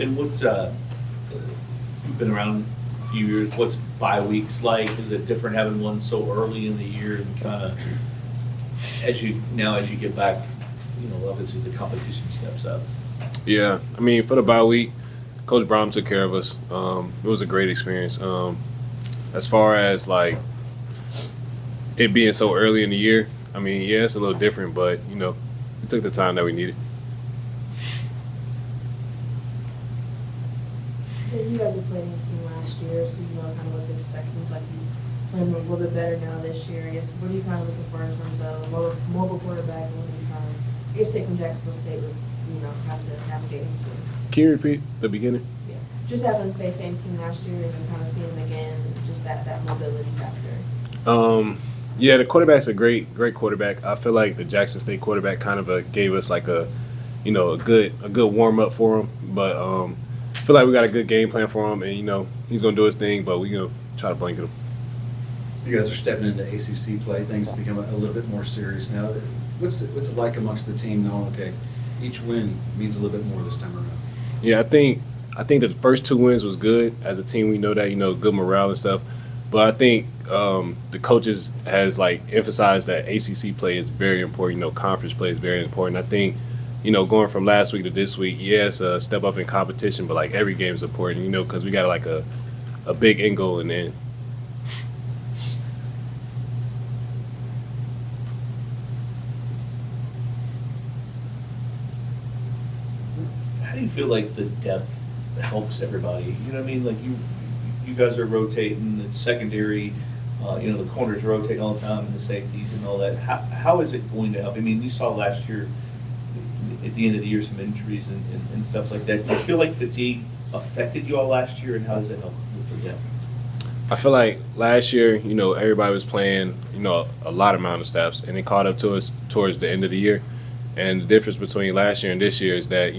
And what, you've been around a few years, what's bye weeks like? Is it different having one so early in the year and kind of, as you get back, obviously the competition steps up? Yeah, I mean, for the bye week, Coach Brown took care of us. It was a great experience. As far as like it being so early in the year, I mean, yeah, it's a little different, but we took the time that we needed. Yeah, you guys have played against him last year, so you know kind of what to expect. Seems like he's playing a little bit better now this year. I guess what are you kind of looking for in terms of mobile quarterback? And what do you kind of, I guess, say from Jacksonville State would have to navigate into? Can you repeat the beginning? Yeah, just having faced Saints team last year and then kind of seeing him again, just that mobility factor. Yeah, the quarterback's a great quarterback. I feel like the Jackson State quarterback kind of gave us like a good warm up for him. But I feel like we got a good game plan for him, and he's gonna do his thing. But we try to blanket him. You guys are stepping into ACC play. Things become a little bit more serious now. What's it like amongst the team knowing, okay, each win means a little bit more this time around? Yeah, I think the first 2 wins was good. As a team, we know that good morale and stuff. But I think the coaches has like emphasized that ACC play is very important. Conference play is very important. I think going from last week to this week, yeah, it's a step up in competition, but like every game is important. Because we got like a big end goal in the end. How do you feel like the depth helps everybody? You know what I mean? Like you guys are rotating, it's secondary, the corners rotate all the time and the safeties and all that. How is it going to help? I mean, you saw last year at the end of the year some injuries and stuff like that. Do you feel like fatigue affected you all last year, and how does it help with the depth? I feel like last year, everybody was playing, a lot amount of snaps, and it caught up to us towards the end of the year. And the difference between last year and this year is that,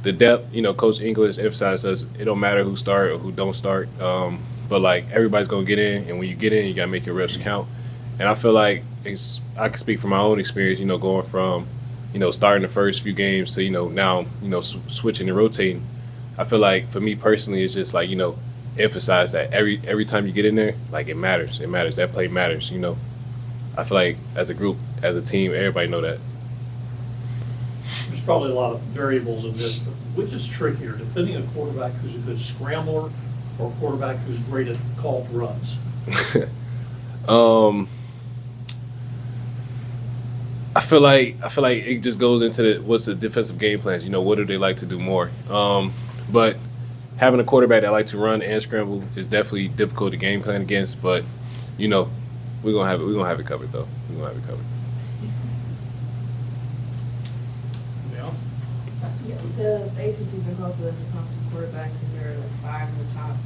the depth, Coach English emphasized us, it don't matter who start or who don't start. But like everybody's gonna get in, and when you get in, you gotta make your reps count. And I feel like I can speak from my own experience, going from, starting the first few games to, now, switching and rotating. I feel like for me personally, it's just like, emphasize that every time you get in there, like it matters. It matters. That play matters, I feel like as a group, as a team, everybody know that. There's probably a lot of variables in this, but which is trickier, defending a quarterback who's a good scrambler or a quarterback who's great at called runs? I feel like it just goes into what's the defensive game plans. What do they like to do more? But having a quarterback that likes to run and scramble is definitely difficult to game plan against. But we're gonna have it covered though. We're gonna have it covered. The ACC's been called for the competent quarterbacks, and they're like 5 in the top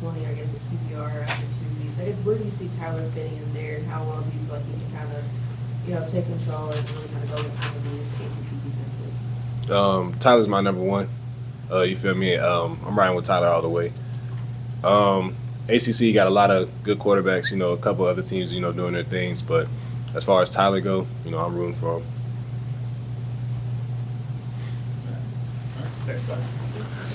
20, I guess, at QBR after 2 weeks. I guess where do you see Tyler fitting in there, and how well do you feel like he can kind of, take control and really kind of go with some of these ACC defenses? Tyler's my number one. You feel me? I'm riding with Tyler all the way. ACC got a lot of good quarterbacks. A couple other teams, doing their things. But as far as Tyler go, I'm rooting for him. Next time.